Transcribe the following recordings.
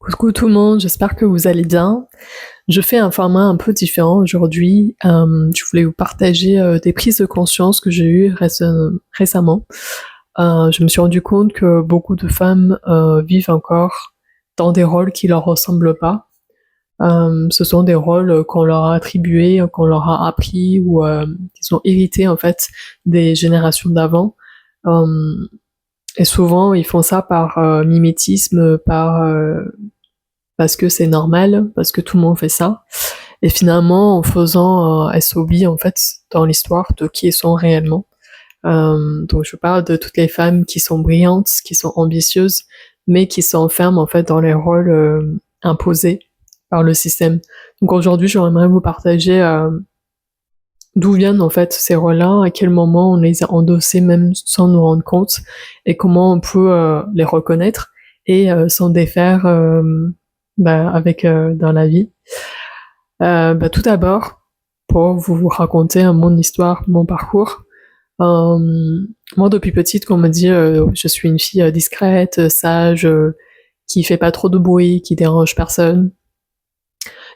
Coucou tout le monde, j'espère que vous allez bien. Je fais un format un peu différent aujourd'hui. Je voulais vous partager des prises de conscience que j'ai eues récemment. Je me suis rendu compte que beaucoup de femmes vivent encore dans des rôles qui leur ressemblent pas. Ce sont des rôles qu'on leur a attribués, qu'on leur a appris ou qui sont hérités en fait des générations d'avant. Euh, et souvent, ils font ça par mimétisme, parce que c'est normal, parce que tout le monde fait ça. Et finalement, en faisant, elles s'oublient en fait dans l'histoire de qui elles sont réellement. Donc je parle de toutes les femmes qui sont brillantes, qui sont ambitieuses, mais qui s'enferment en fait dans les rôles imposés par le système. Donc aujourd'hui, j'aimerais vous partager d'où viennent en fait ces rôles-là, à quel moment on les a endossés même sans nous rendre compte, et comment on peut les reconnaître et s'en défaire avec dans la vie. Tout d'abord, pour vous raconter mon histoire, mon parcours. Moi, depuis petite, qu'on me dit je suis une fille discrète, sage, qui fait pas trop de bruit, qui dérange personne.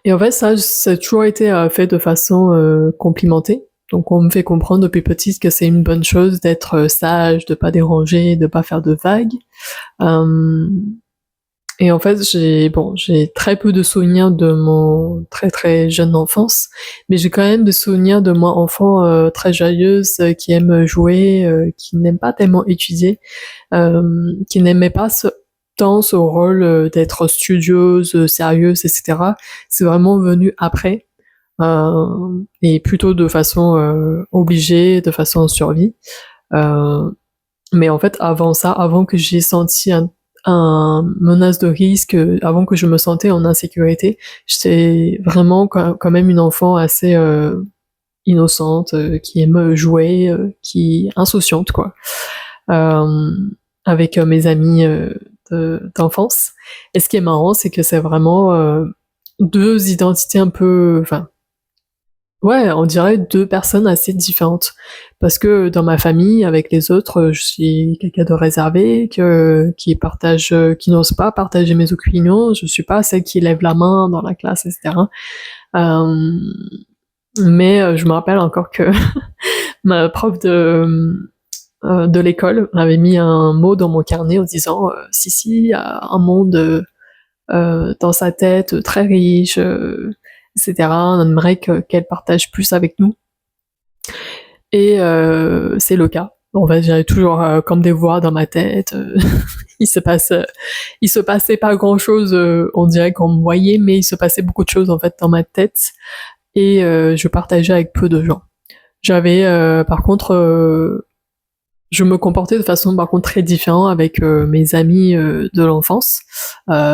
Et en fait, ça a toujours été fait de façon complimentée. Donc, on me fait comprendre depuis petite que c'est une bonne chose d'être sage, de pas déranger, de pas faire de vagues. Et en fait, j'ai très peu de souvenirs de mon très très jeune enfance, mais j'ai quand même des souvenirs de moi enfant très joyeuse, qui aime jouer, qui n'aime pas tellement étudier, qui n'aimait pas tant ce rôle d'être studieuse, sérieuse, etc. C'est vraiment venu après, et plutôt de façon obligée, de façon survie. Mais en fait, avant ça, avant que j'ai senti un menace de risque, avant que je me sentais en insécurité, j'étais vraiment quand même une enfant assez innocente, qui aime jouer, qui insouciante quoi, euh, avec mes amis d'enfance. Et ce qui est marrant, c'est que c'est vraiment deux identités un peu, enfin, ouais, on dirait deux personnes assez différentes. Parce que dans ma famille, avec les autres, je suis quelqu'un de réservé, qui n'ose pas partager mes opinions. Je suis pas celle qui lève la main dans la classe, etc. Euh, mais je me rappelle encore que ma prof de l'école avait mis un mot dans mon carnet en disant si, il y a un monde dans sa tête très riche, etc. On aimerait qu'elle partage plus avec nous. Et c'est le cas. En fait, j'avais toujours comme des voix dans ma tête. il se passe, il se passait pas grand chose. On dirait qu'on me voyait, mais il se passait beaucoup de choses en fait dans ma tête. Et je partageais avec peu de gens. J'avais, par contre, je me comportais de façon par contre très différente avec mes amis de l'enfance.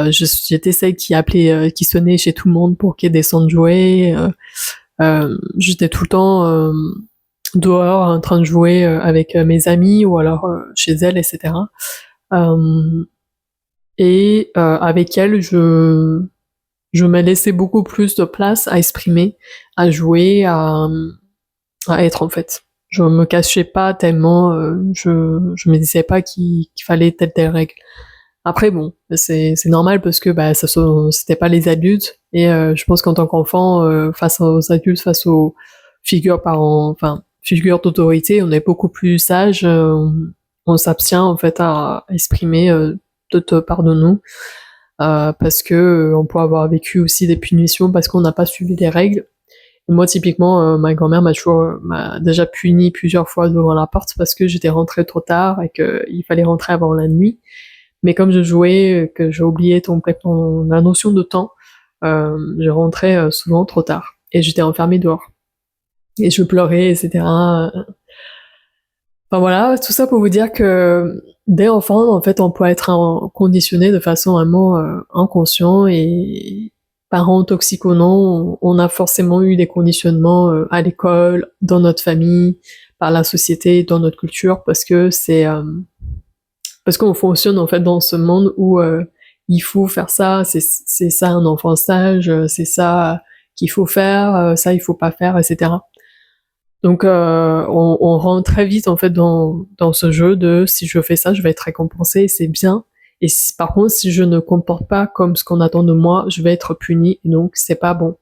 J'étais celle qui appelait, qui sonnait chez tout le monde pour qu'ils descendent jouer. J'étais tout le temps dehors en train de jouer avec mes amis ou alors chez elle, etc. Avec elle, je me laissais beaucoup plus de place à exprimer, à jouer, à être en fait. Je me cachais pas tellement, je me disais pas qu'il fallait telle règle. Après bon, c'est normal parce que c'était pas les adultes et je pense qu'en tant qu'enfant, face aux adultes, face aux figures parents, enfin figures d'autorité, on est beaucoup plus sage, on s'abstient en fait à exprimer toute part de nous, parce que on peut avoir vécu aussi des punitions parce qu'on n'a pas suivi les règles. Et moi typiquement, ma grand-mère m'a déjà puni plusieurs fois devant la porte parce que j'étais rentrée trop tard et qu'il fallait rentrer avant la nuit. Mais comme je jouais, que j'ai oublié complètement la notion de temps, je rentrais souvent trop tard et j'étais enfermée dehors. Et je pleurais, etc. Enfin voilà, tout ça pour vous dire que dès enfant, en fait, on peut être conditionné de façon vraiment inconsciente, et parents toxiques ou non, on a forcément eu des conditionnements à l'école, dans notre famille, par la société, dans notre culture, parce qu'on fonctionne en fait dans ce monde où il faut faire ça, c'est ça un enfant sage, c'est ça qu'il faut faire, ça il faut pas faire, etc. Donc on rentre très vite en fait dans ce jeu de si je fais ça, je vais être récompensé, et c'est bien. Et par contre, si je ne comporte pas comme ce qu'on attend de moi, je vais être punie, et donc c'est pas bon.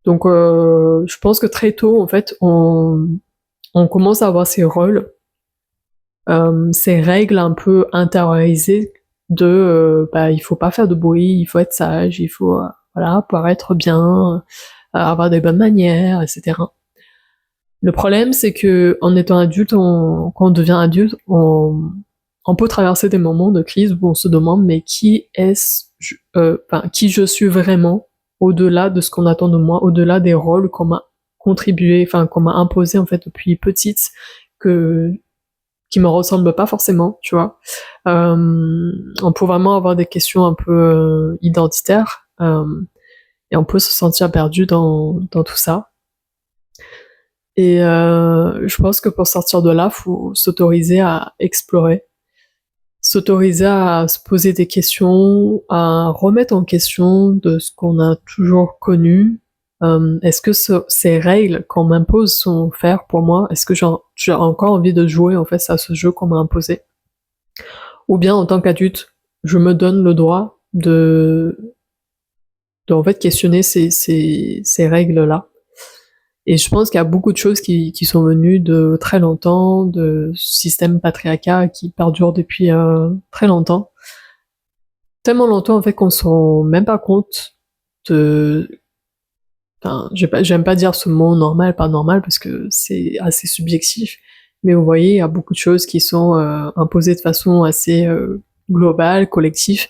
Donc je pense que très tôt, en fait, on commence à avoir ces rôles, ces règles un peu intériorisées de il faut pas faire de bruit, il faut être sage, il faut voilà, paraître bien, avoir des bonnes manières, etc. Le problème, c'est que en étant adulte, quand on devient adulte, on peut traverser des moments de crise où on se demande mais qui qui je suis vraiment, au-delà de ce qu'on attend de moi, au-delà des rôles qu'on m'a qu'on m'a imposé en fait depuis petite, qui me ressemblent pas forcément, tu vois. On peut vraiment avoir des questions un peu identitaires, et on peut se sentir perdu dans tout ça. Et je pense que pour sortir de là, faut s'autoriser à explorer, s'autoriser à se poser des questions, à remettre en question de ce qu'on a toujours connu. Est-ce que ces règles qu'on m'impose sont faires pour moi? Est-ce que j'ai encore envie de jouer en fait à ce jeu qu'on m'a imposé? Ou bien en tant qu'adulte, je me donne le droit de en fait questionner ces règles-là. Et je pense qu'il y a beaucoup de choses qui sont venues de très longtemps, de systèmes patriarcat qui perdurent depuis très longtemps. Tellement longtemps en fait qu'on se rend même pas compte de... Enfin, j'aime pas dire ce mot normal, pas normal, parce que c'est assez subjectif. Mais vous voyez, il y a beaucoup de choses qui sont imposées de façon assez globale, collective.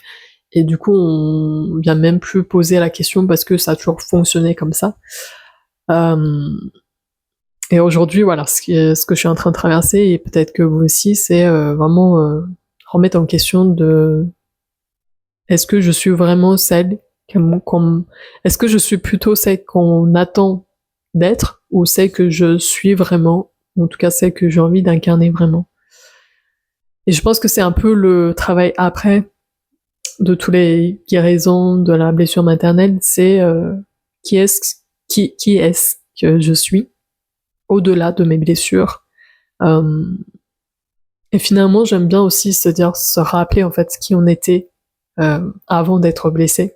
Et du coup, on vient même plus poser la question parce que ça a toujours fonctionné comme ça. Et aujourd'hui, voilà, ce que je suis en train de traverser, et peut-être que vous aussi, c'est vraiment remettre en question de est-ce que je suis vraiment celle est-ce que je suis plutôt celle qu'on attend d'être, ou celle que je suis vraiment, ou en tout cas celle que j'ai envie d'incarner vraiment. Et je pense que c'est un peu le travail après de tous les guérisons de la blessure maternelle, c'est qui est-ce que je suis au-delà de mes blessures. Et finalement, j'aime bien aussi se rappeler en fait qui on était avant d'être blessé.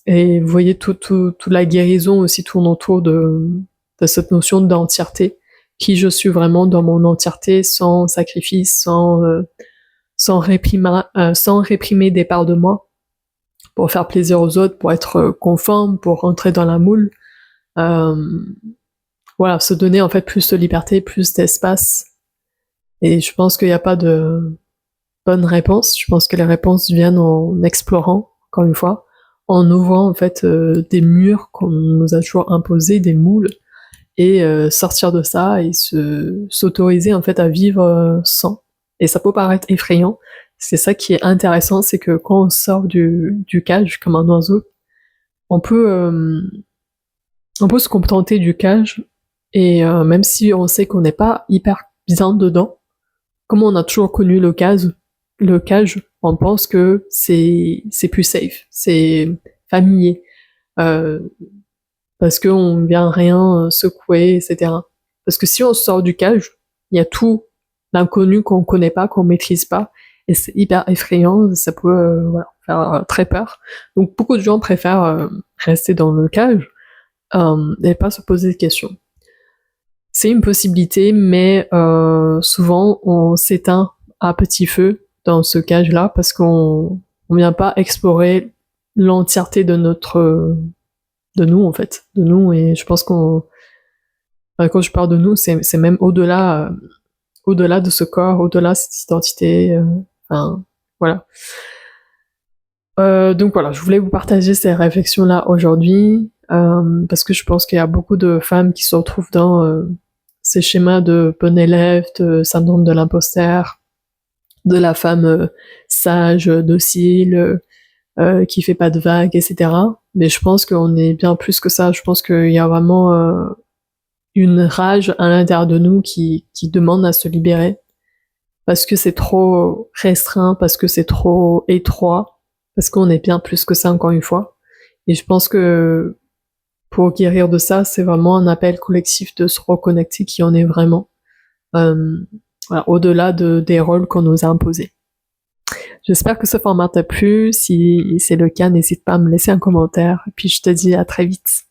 Et vous voyez, toute la guérison aussi tourne autour de cette notion d'entièreté. Qui je suis vraiment dans mon entièreté, sans sacrifice, sans réprimer des parts de moi, pour faire plaisir aux autres, pour être conforme, pour rentrer dans la moule. Voilà, se donner en fait plus de liberté, plus d'espace. Et je pense qu'il n'y a pas de bonne réponse. Je pense que les réponses viennent en explorant, encore une fois, en ouvrant en fait des murs qu'on nous a toujours imposés, des moules, et sortir de ça et s'autoriser en fait à vivre sans. Et ça peut paraître effrayant. C'est ça qui est intéressant, c'est que quand on sort du cage comme un oiseau, on peut se contenter du cage, et même si on sait qu'on n'est pas hyper bien dedans, comme on a toujours connu le cage, on pense que c'est plus safe, c'est familier, euh, parce qu'on vient rien secouer, etc. Parce que si on sort du cage, il y a tout l'inconnu qu'on connaît pas, qu'on maîtrise pas, et c'est hyper effrayant, ça peut voilà, faire très peur. Donc beaucoup de gens préfèrent rester dans le cage et pas se poser de questions. C'est une possibilité, mais souvent on s'éteint à petit feu dans ce cage-là parce qu'on vient pas explorer l'entièreté de nous en fait, de nous. Et je pense quand je parle de nous, c'est même au-delà de ce corps, au-delà de cette identité. Enfin, voilà. Donc voilà, je voulais vous partager ces réflexions-là aujourd'hui, parce que je pense qu'il y a beaucoup de femmes qui se retrouvent dans ces schémas de bon élève, de syndrome de l'imposteur, de la femme sage, docile, qui fait pas de vagues, etc. Mais je pense qu'on est bien plus que ça. Je pense qu'il y a vraiment une rage à l'intérieur de nous qui demande à se libérer, parce que c'est trop restreint, parce que c'est trop étroit, parce qu'on est bien plus que ça, encore une fois. Et je pense que pour guérir de ça, c'est vraiment un appel collectif de se reconnecter qui on est vraiment. voilà, au-delà des rôles qu'on nous a imposés. J'espère que ce format t'a plu. Si c'est le cas, n'hésite pas à me laisser un commentaire. Et puis je te dis à très vite.